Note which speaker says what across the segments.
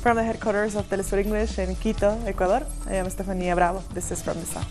Speaker 1: From the headquarters of Telesur English in Quito, Ecuador, I am Estefania Bravo. This is From the South.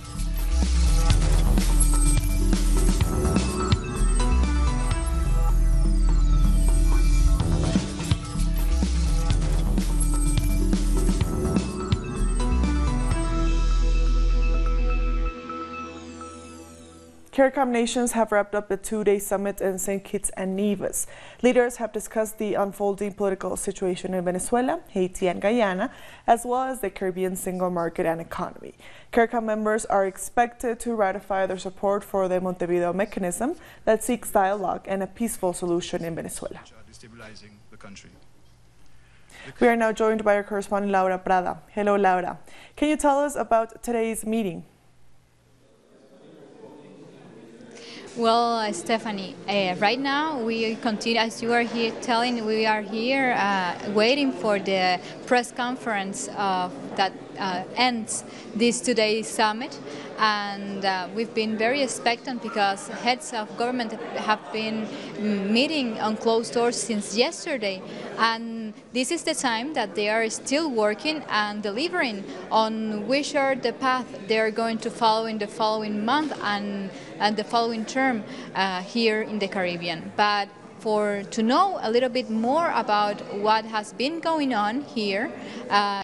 Speaker 1: CARICOM nations have wrapped up the two-day summit in St. Kitts and Nevis. Leaders have discussed the unfolding political situation in Venezuela, Haiti, and Guyana, as well as the Caribbean single market and economy. CARICOM members are expected to ratify their support for the Montevideo mechanism that seeks dialogue and a peaceful solution in Venezuela. We are now joined by our correspondent Laura Prada. Hello, Laura. Can you tell us about today's meeting?
Speaker 2: Well, Stephanie, right now we continue, as you are here telling, we are here waiting for the press conference that ends this today's summit, and we've been very expectant because heads of government have been meeting on closed doors since yesterday, and this is the time that they are still working and delivering on which are the path they are going to follow in the following month and the following term here in the Caribbean. But to know a little bit more about what has been going on here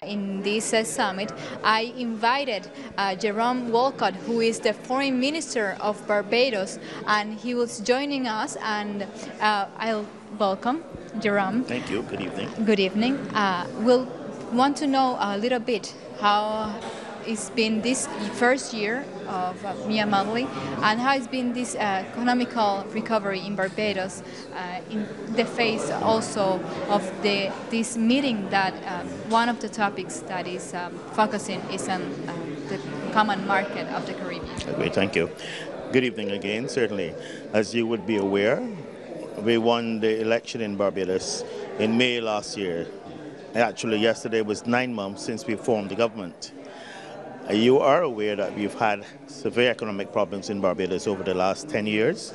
Speaker 2: in this summit, I invited Jerome Walcott, who is the Foreign Minister of Barbados, and he was joining us, and I'll welcome Jerome.
Speaker 3: Thank you. Good evening.
Speaker 2: Good evening. We'll want to know a little bit how it's been this first year of Mia Mottley, and how it's been this economical recovery in Barbados in the face also of this meeting that one of the topics that is focusing is on the common market of the Caribbean.
Speaker 3: Okay, thank you. Good evening again. Certainly, as you would be aware, we won the election in Barbados in May last year. Actually, yesterday was 9 months since we formed the government. You are aware that we've had severe economic problems in Barbados over the last 10 years,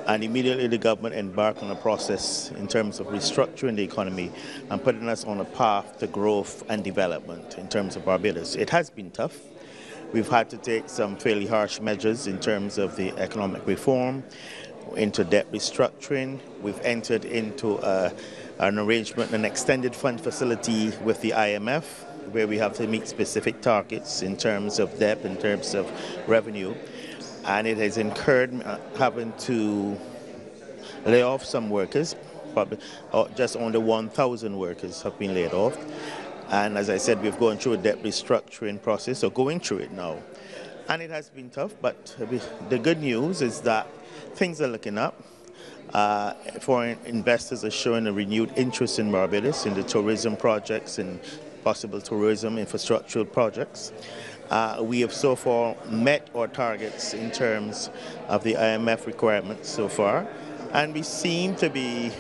Speaker 3: and immediately the government embarked on a process in terms of restructuring the economy and putting us on a path to growth and development in terms of Barbados. It has been tough. We've had to take some fairly harsh measures in terms of the economic reform, into debt restructuring. We've entered into an arrangement, an extended fund facility with the IMF, where we have to meet specific targets in terms of debt, in terms of revenue. And it has incurred having to lay off some workers. Probably just under 1,000 workers have been laid off. And as I said, we've gone through a debt restructuring process, or going through it now. And it has been tough, but the good news is that things are looking up. Foreign investors are showing a renewed interest in Barbados, in the tourism projects and possible tourism infrastructural projects. We have so far met our targets in terms of the IMF requirements so far, and we seem to be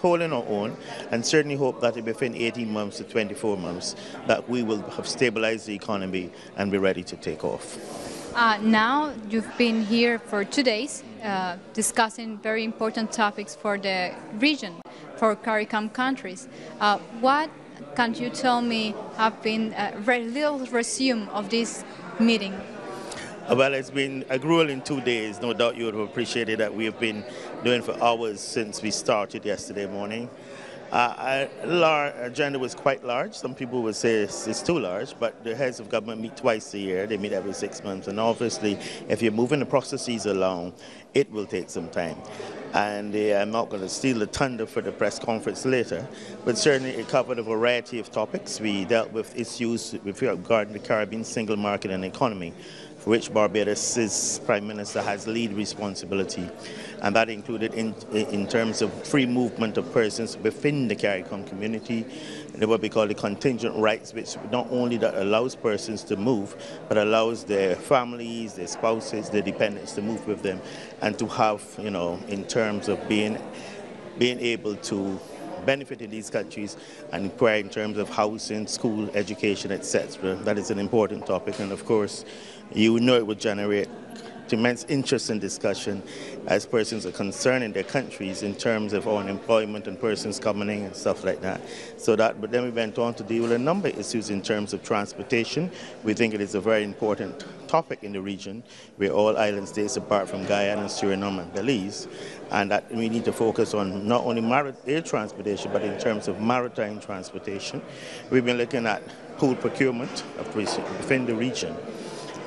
Speaker 3: holding our own, and certainly hope that within 18 months to 24 months that we will have stabilized the economy and be ready to take off.
Speaker 2: Now you've been here for 2 days discussing very important topics for the region, for CARICOM countries. What can you tell me have been a little resume of this meeting?
Speaker 3: Well, it's been a grueling 2 days. No doubt you would have appreciated that we have been doing for hours since we started yesterday morning. Our agenda was quite large. Some people would say it's too large, but the heads of government meet twice a year. They meet every 6 months. And obviously, if you're moving the processes along, it will take some time. And I'm not going to steal the thunder for the press conference later, but certainly it covered a variety of topics. We dealt with issues regarding the Caribbean single market and economy, for which Barbados' Prime Minister has lead responsibility. And that included in terms of free movement of persons within the CARICOM community, what we call the contingent rights, which not only that allows persons to move, but allows their families, their spouses, their dependents to move with them, and to have, in terms of being able to benefit in these countries, and inquire in terms of housing, school, education, etc. That is an important topic, and of course, you know it would generate immense interest in discussion as persons are concerned in their countries in terms of unemployment and persons coming in and stuff like that. But then we went on to deal with a number of issues in terms of transportation. We think it is a very important topic in the region where all island states apart from Guyana, Suriname and Belize, and that we need to focus on not only air transportation but in terms of maritime transportation. We've been looking at pool procurement within the region.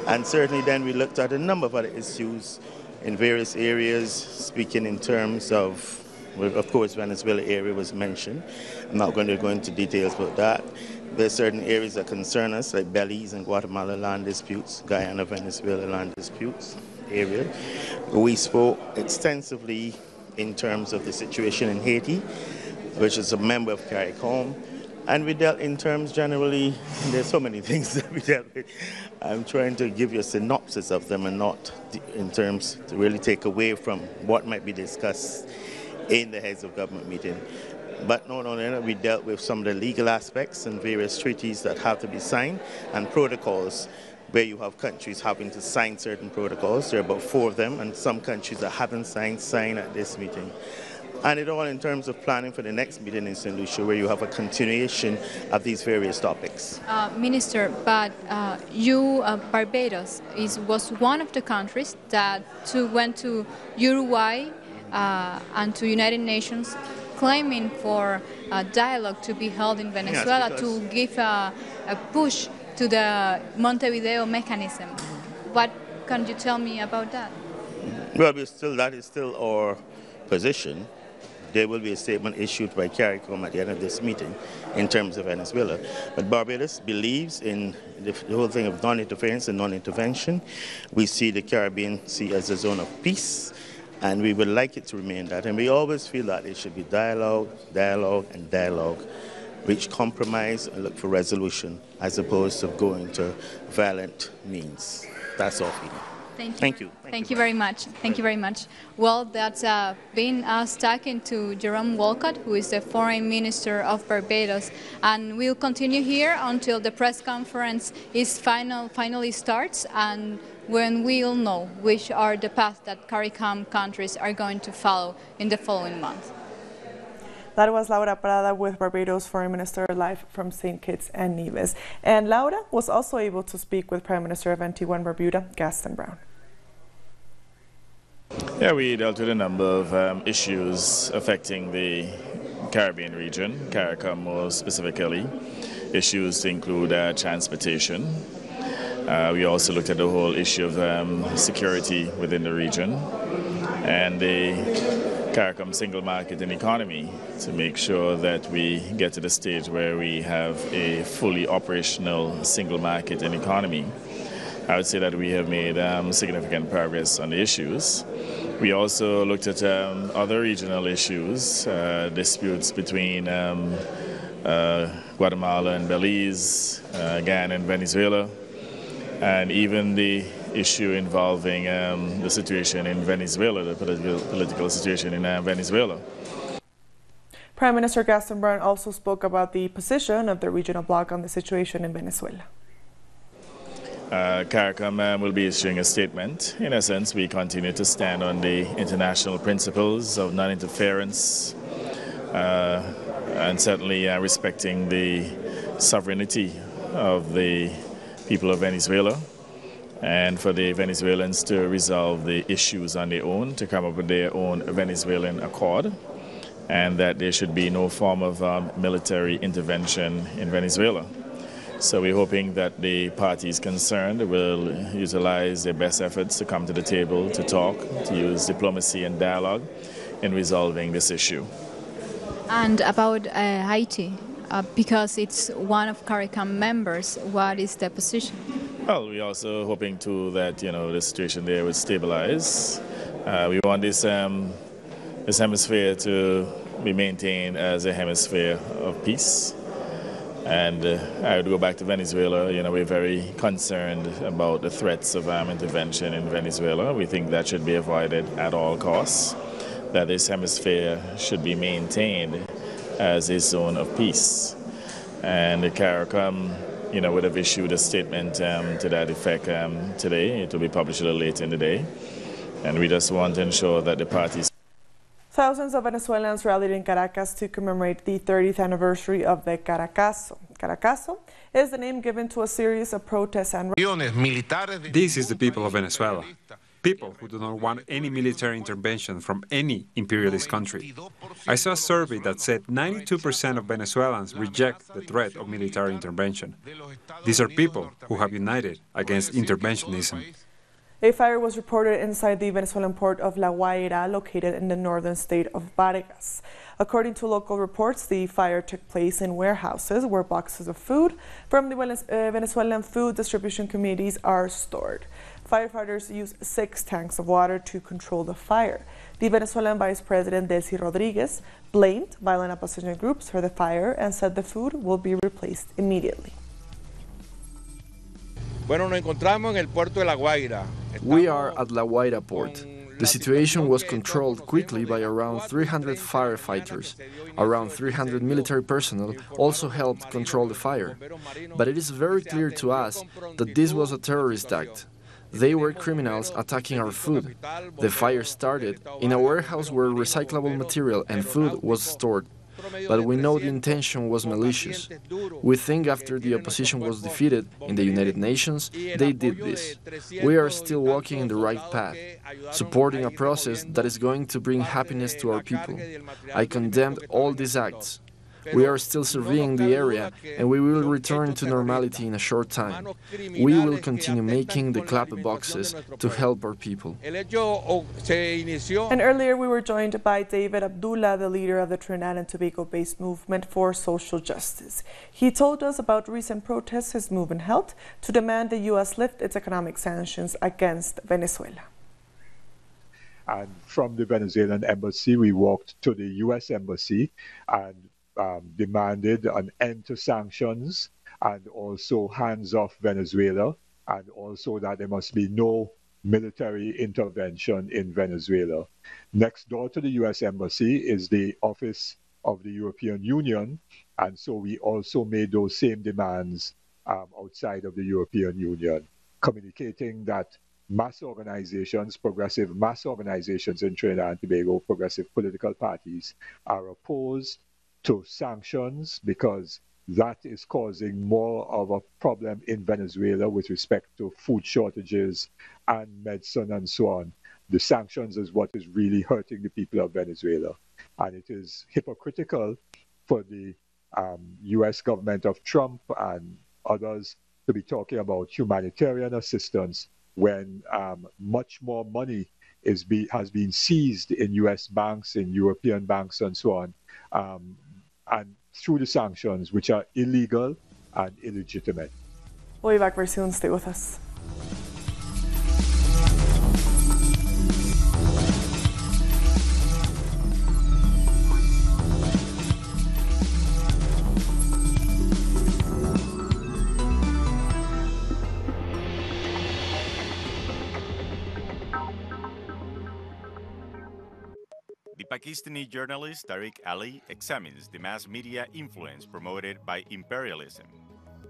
Speaker 3: And certainly then we looked at a number of other issues in various areas, speaking in terms of course, Venezuela area was mentioned. I'm not going to go into details about that. There are certain areas that concern us, like Belize and Guatemala land disputes, Guyana, Venezuela land disputes area. We spoke extensively in terms of the situation in Haiti, which is a member of CARICOM. And we dealt in terms generally, there's so many things that we dealt with. I'm trying to give you a synopsis of them and not in terms to really take away from what might be discussed in the heads of government meeting. But not only that, we dealt with some of the legal aspects and various treaties that have to be signed and protocols where you have countries having to sign certain protocols. There are about 4 of them, and some countries that haven't sign at this meeting. And it all in terms of planning for the next meeting in St. Lucia, where you have a continuation of these various topics.
Speaker 2: Minister, but Barbados was one of the countries that went to Uruguay and to United Nations claiming for a dialogue to be held in Venezuela, yes, to give a push to the Montevideo mechanism. What can you tell me about that?
Speaker 3: Well, that is still our position. There will be a statement issued by CARICOM at the end of this meeting in terms of Venezuela. But Barbados believes in the whole thing of non-interference and non-intervention. We see the Caribbean Sea as a zone of peace, and we would like it to remain that. And we always feel that it should be dialogue, dialogue, and dialogue. Reach compromise and look for resolution, as opposed to going to violent means. That's all feeling.
Speaker 2: Thank you. Thank you very much. Thank you very much. Well, that's been us talking to Jerome Walcott, who is the Foreign Minister of Barbados, and we'll continue here until the press conference is finally starts, and when we'll know which are the paths that CARICOM countries are going to follow in the following month.
Speaker 1: That was Laura Prada with Barbados Foreign Minister live from St. Kitts and Nevis. And Laura was also able to speak with Prime Minister of Antigua and Barbuda, Gaston Browne.
Speaker 4: Yeah, we dealt with a number of issues affecting the Caribbean region, CARICOM more specifically. Issues to include transportation. We also looked at the whole issue of security within the region and the CARICOM single market and economy to make sure that we get to the stage where we have a fully operational single market and economy. I would say that we have made significant progress on the issues. We also looked at other regional issues, disputes between Guatemala and Belize, Guyana and Venezuela, and even the issue involving the situation in Venezuela, the political situation in Venezuela.
Speaker 1: Prime Minister Gaston Browne also spoke about the position of the regional bloc on the situation in Venezuela.
Speaker 4: CARICOM will be issuing a statement. In essence, we continue to stand on the international principles of non-interference and certainly respecting the sovereignty of the people of Venezuela, and for the Venezuelans to resolve the issues on their own, to come up with their own Venezuelan accord, and that there should be no form of military intervention in Venezuela. So we're hoping that the parties concerned will utilize their best efforts to come to the table, to talk, to use diplomacy and dialogue in resolving this issue.
Speaker 2: And about Haiti, because it's one of CARICOM members, what is the position?
Speaker 4: Well, we're also hoping too that the situation there would stabilize. We want this hemisphere to be maintained as a hemisphere of peace. And I would go back to Venezuela. We're very concerned about the threats of intervention in Venezuela. We think that should be avoided at all costs, that this hemisphere should be maintained as a zone of peace. And the CARICOM would have issued a statement to that effect today. It will be published a little later in the day. And we just want to ensure that the parties...
Speaker 1: Thousands of Venezuelans rallied in Caracas to commemorate the 30th anniversary of the Caracazo. Caracazo is the name given to a series of protests and...
Speaker 5: This is the people of Venezuela. People who do not want any military intervention from any imperialist country. I saw a survey that said 92% of Venezuelans reject the threat of military intervention. These are people who have united against interventionism.
Speaker 1: A fire was reported inside the Venezuelan port of La Guaira, located in the northern state of Vargas. According to local reports, the fire took place in warehouses where boxes of food from the Venezuelan food distribution committees are stored. Firefighters used 6 tanks of water to control the fire. The Venezuelan Vice President Desi Rodriguez blamed violent opposition groups for the fire and said the food will be replaced immediately.
Speaker 6: We are at La Guaira port. The situation was controlled quickly by around 300 firefighters. Around 300 military personnel also helped control the fire. But it is very clear to us that this was a terrorist act. They were criminals attacking our food. The fire started in a warehouse where recyclable material and food was stored. But we know the intention was malicious. We think after the opposition was defeated in the United Nations, they did this. We are still walking in the right path, supporting a process that is going to bring happiness to our people. I condemned all these acts. We are still surveying the area, and we will return to normality in a short time. We will continue making the clap boxes to help our people.
Speaker 1: And earlier we were joined by David Abdullah, the leader of the Trinidad and Tobago-based movement for social justice. He told us about recent protests his movement held to demand the U.S. lift its economic sanctions against Venezuela.
Speaker 7: And from the Venezuelan embassy, we walked to the U.S. embassy and demanded an end to sanctions and also hands off Venezuela, and also that there must be no military intervention in Venezuela. Next door to the U.S. embassy is the office of the European Union, and so we also made those same demands outside of the European Union, communicating that mass organizations, progressive mass organizations in Trinidad and Tobago, progressive political parties, are opposed to sanctions because that is causing more of a problem in Venezuela with respect to food shortages and medicine and so on. The sanctions is what is really hurting the people of Venezuela. And it is hypocritical for the US government of Trump and others to be talking about humanitarian assistance when much more money has been seized in US banks, in European banks and so on, and through the sanctions, which are illegal and illegitimate.
Speaker 1: We'll be back very soon. Stay with us.
Speaker 8: The Pakistani journalist Tariq Ali examines the mass media influence promoted by imperialism.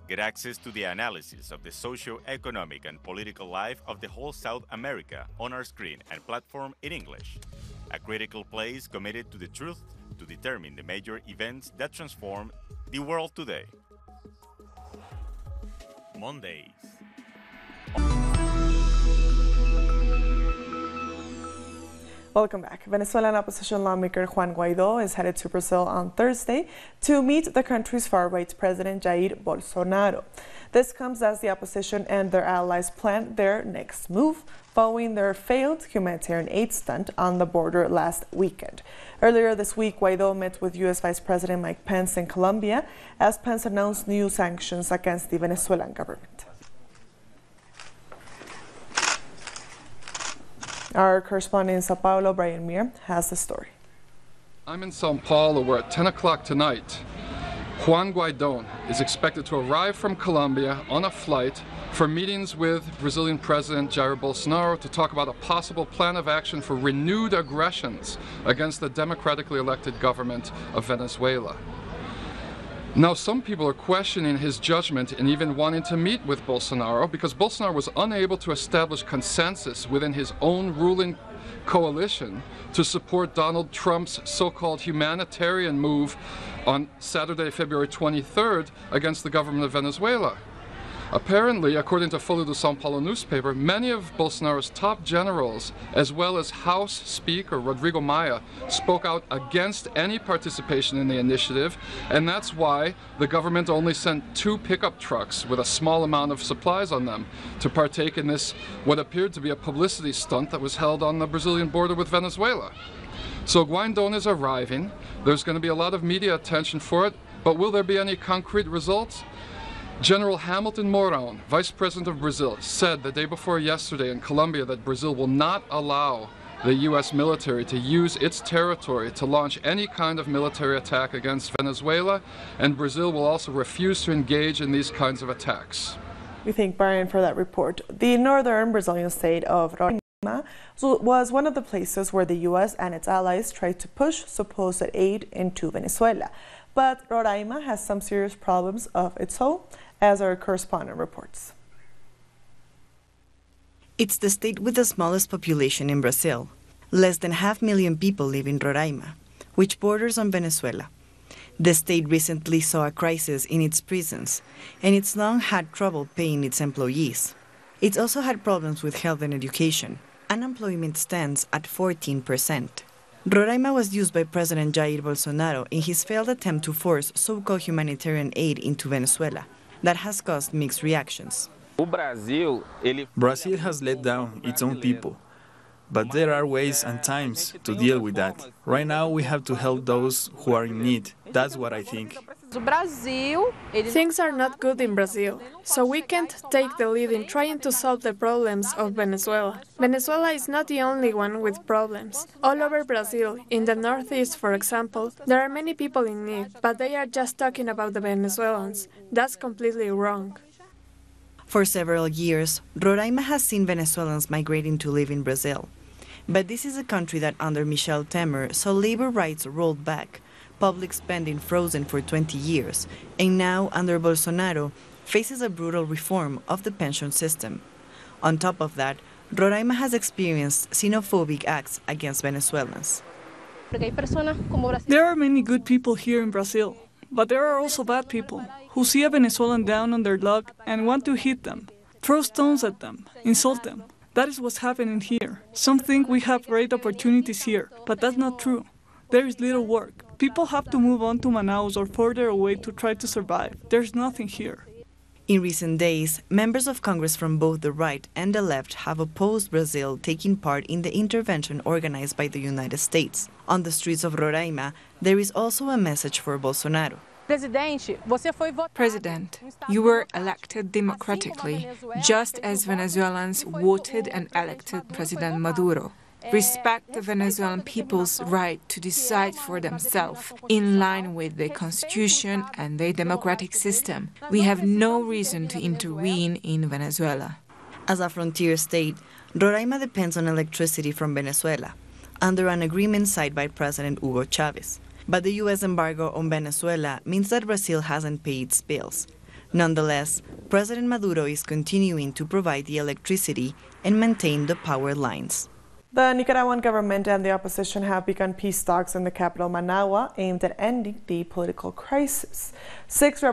Speaker 8: Get access to the analysis of the socio-economic and political life of the whole South America on our screen and platform in English. A critical place committed to the truth to determine the major events that transform the world today. Mondays.
Speaker 1: Welcome back. Venezuelan opposition lawmaker Jaun Guaido is headed to Brazil on Thursday to meet the country's far-right president Jair Bolsonaro. This comes as the opposition and their allies plan their next move following their failed humanitarian aid stunt on the border last weekend. Earlier this week, Guaido met with U.S. Vice President Mike Pence in Colombia as Pence announced new sanctions against the Venezuelan government. Our correspondent in Sao Paulo, Brian Mir, has the story.
Speaker 9: I'm in Sao Paulo, where at 10 o'clock tonight, Jaun Guaido is expected to arrive from Colombia on a flight for meetings with Brazilian President Jair Bolsonaro to talk about a possible plan of action for renewed aggressions against the democratically elected government of Venezuela. Now, some people are questioning his judgment and even wanting to meet with Bolsonaro because Bolsonaro was unable to establish consensus within his own ruling coalition to support Donald Trump's so-called humanitarian move on Saturday, February 23rd against the government of Venezuela. Apparently, according to Folha do São Paulo newspaper, many of Bolsonaro's top generals, as well as House Speaker Rodrigo Maia, spoke out against any participation in the initiative, and that's why the government only sent 2 pickup trucks with a small amount of supplies on them to partake in this, what appeared to be a publicity stunt that was held on the Brazilian border with Venezuela. So Guaido is arriving. There's going to be a lot of media attention for it, but will there be any concrete results? General Hamilton Mourão, Vice President of Brazil, said the day before yesterday in Colombia that Brazil will not allow the U.S. military to use its territory to launch any kind of military attack against Venezuela, and Brazil will also refuse to engage in these kinds of attacks.
Speaker 1: We thank Brian for that report. The northern Brazilian state of Roraima was one of the places where the U.S. and its allies tried to push supposed aid into Venezuela. But Roraima has some serious problems of its own, as our correspondent reports.
Speaker 10: It's the state with the smallest population in Brazil. Less than 500,000 people live in Roraima, which borders on Venezuela. The state recently saw a crisis in its prisons, and it's long had trouble paying its employees. It's also had problems with health and education. Unemployment stands at 14%. Roraima was used by President Jair Bolsonaro in his failed attempt to force so-called humanitarian aid into Venezuela. That has caused mixed reactions.
Speaker 11: Brazil has let down its own people, but there are ways and times to deal with that. Right now we have to help those who are in need. That's what I think.
Speaker 12: Things are not good in Brazil, so we can't take the lead in trying to solve the problems of Venezuela. Venezuela is not the only one with problems. All over Brazil, in the northeast, for example, there are many people in need, but they are just talking about the Venezuelans. That's completely wrong.
Speaker 10: For several years, Roraima has seen Venezuelans migrating to live in Brazil. But this is a country that under Michel Temer saw labor rights rolled back, public spending frozen for 20 years, and now, under Bolsonaro, faces a brutal reform of the pension system. On top of that, Roraima has experienced xenophobic acts against Venezuelans.
Speaker 13: There are many good people here in Brazil, but there are also bad people who see a Venezuelan down on their luck and want to hit them, throw stones at them, insult them. That is what's happening here. Some think we have great opportunities here, but that's not true. There is little work. People have to move on to Manaus or further away to try to survive. There's nothing here.
Speaker 10: In recent days, members of Congress from both the right and the left have opposed Brazil taking part in the intervention organized by the United States. On the streets of Roraima, there is also a message for Bolsonaro.
Speaker 14: President, you were elected democratically, just as Venezuelans voted and elected President Maduro. Respect the Venezuelan people's right to decide for themselves in line with the constitution and the democratic system. We have no reason to intervene in Venezuela.
Speaker 10: As a frontier state, Roraima depends on electricity from Venezuela, under an agreement signed by President Hugo Chavez. But the U.S. embargo on Venezuela means that Brazil hasn't paid its bills. Nonetheless, President Maduro is continuing to provide the electricity and maintain the power lines.
Speaker 1: The Nicaraguan government and the opposition have begun peace talks in the capital Managua aimed at ending the political crisis. 6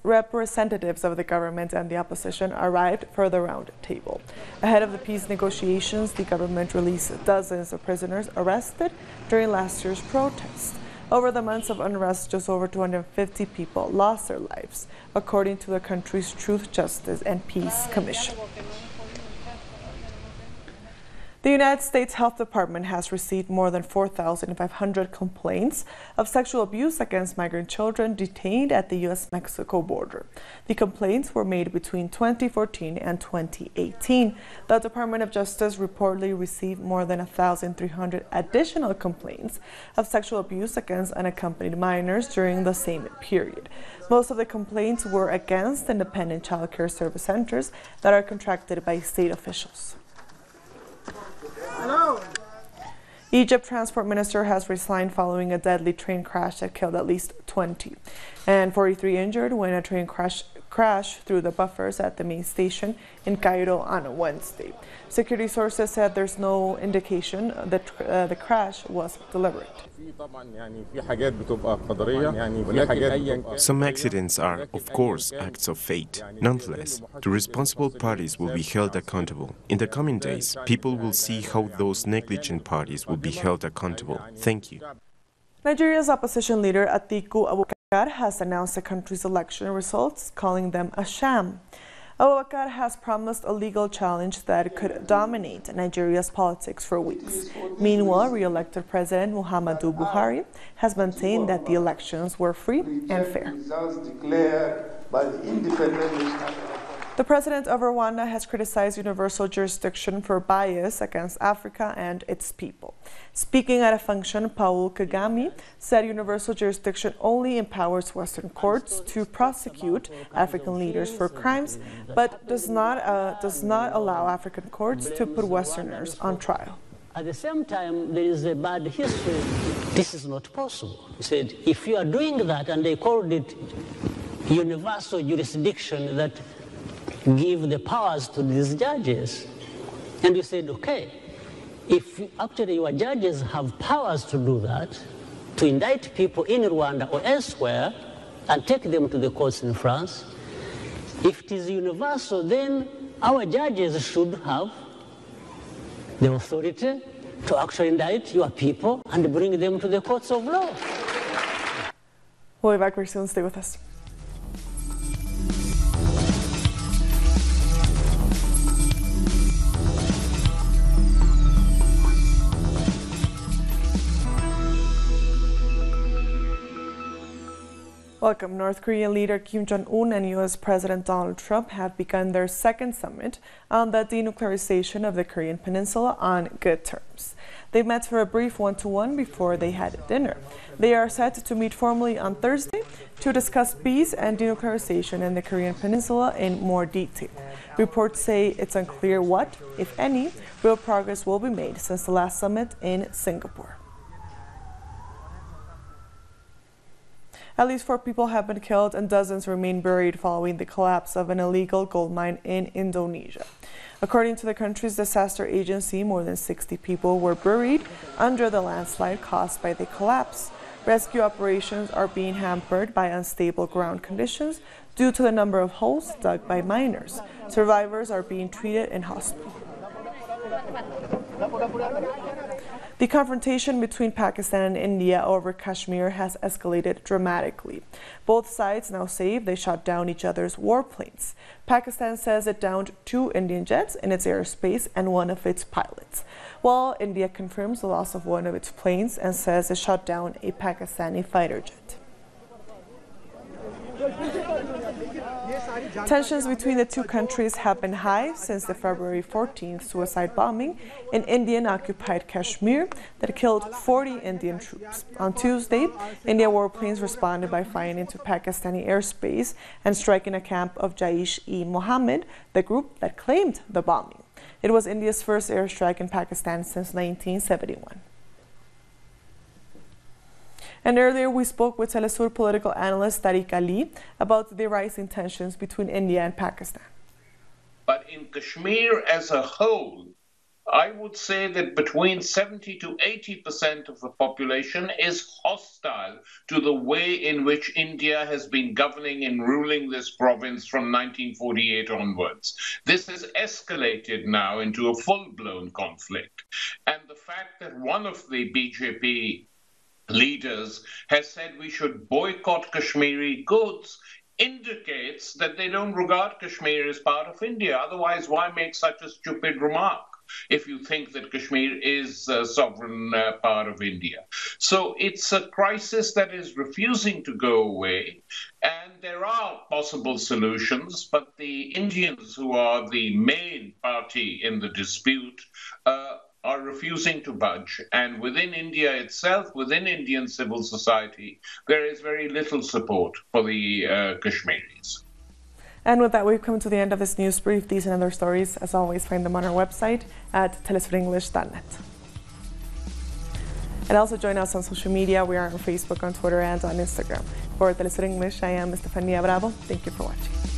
Speaker 1: representatives of the government and the opposition arrived for the round table. Ahead of the peace negotiations, the government released dozens of prisoners arrested during last year's protest. Over the months of unrest, just over 250 people lost their lives, according to the country's Truth, Justice, and Peace Commission. The United States Health Department has received more than 4,500 complaints of sexual abuse against migrant children detained at the U.S.-Mexico border. The complaints were made between 2014 and 2018. The Department of Justice reportedly received more than 1,300 additional complaints of sexual abuse against unaccompanied minors during the same period. Most of the complaints were against independent child care service centers that are contracted by state officials. Egypt Transport Minister has resigned following a deadly train crash that killed at least 20 and 43 injured when a train crashed through the buffers at the main station in Cairo on Wednesday. Security sources said there's no indication that the crash was deliberate.
Speaker 15: Some accidents are, of course, acts of fate. Nonetheless, the responsible parties will be held accountable. In the coming days, people will see how those negligent parties will be held accountable. Thank you.
Speaker 1: Nigeria's opposition leader Atiku Abubakar has announced the country's election results, calling them a sham. Abubakar has promised a legal challenge that could dominate Nigeria's politics for weeks. Meanwhile, re-elected President Muhammadu Buhari has maintained that the elections were free and fair. The president of Rwanda has criticized universal jurisdiction for bias against Africa and its people. Speaking at a function, Paul Kagame said universal jurisdiction only empowers Western courts to prosecute African leaders for crimes, but does not allow African courts to put Westerners on trial.
Speaker 16: At the same time, there is a bad history. This is not possible. He said, if you are doing that, and they called it universal jurisdiction that give the powers to these judges. And you said, okay, if actually your judges have powers to do that, to indict people in Rwanda or elsewhere and take them to the courts in France, if it is universal, then our judges should have the authority to actually indict your people and bring them to the courts of law.
Speaker 1: We'll be back very soon. Stay with us. Welcome. North Korean leader Kim Jong-un and U.S. President Donald Trump have begun their second summit on the denuclearization of the Korean Peninsula on good terms. They met for a brief one-to-one before they had dinner. They are set to meet formally on Thursday to discuss peace and denuclearization in the Korean Peninsula in more detail. Reports say it's unclear what, if any, real progress will be made since the last summit in Singapore. At least 4 people have been killed and dozens remain buried following the collapse of an illegal gold mine in Indonesia. According to the country's disaster agency, more than 60 people were buried under the landslide caused by the collapse. Rescue operations are being hampered by unstable ground conditions due to the number of holes dug by miners. Survivors are being treated in hospital. The confrontation between Pakistan and India over Kashmir has escalated dramatically. Both sides now say they shot down each other's warplanes. Pakistan says it downed 2 Indian jets in its airspace and one of its pilots, while India confirms the loss of one of its planes and says it shot down a Pakistani fighter jet. Tensions between the two countries have been high since the February 14th suicide bombing in Indian-occupied Kashmir that killed 40 Indian troops. On Tuesday, Indian warplanes responded by flying into Pakistani airspace and striking a camp of Jaish-e-Mohammed, the group that claimed the bombing. It was India's first airstrike in Pakistan since 1971. And earlier we spoke with Telesur political analyst Tariq Ali about the rising tensions between India and Pakistan.
Speaker 17: But in Kashmir as a whole, I would say that between 70 to 80% of the population is hostile to the way in which India has been governing and ruling this province from 1948 onwards. This has escalated now into a full-blown conflict. And the fact that one of the BJP leaders has said we should boycott Kashmiri goods indicates that they don't regard Kashmir as part of India. Otherwise, why make such a stupid remark if you think that Kashmir is a sovereign part of India? So it's a crisis that is refusing to go away, and there are possible solutions, but the Indians, who are the main party in the dispute, are refusing to budge. And within India itself, within Indian civil society, there is very little support for the Kashmiris.
Speaker 1: And with that, we've come to the end of this news brief. These and other stories, as always, find them on our website at telesurenglish.net. And also join us on social media. We are on Facebook, on Twitter, and on Instagram. For Telesur English, I am Estefania Bravo. Thank you for watching.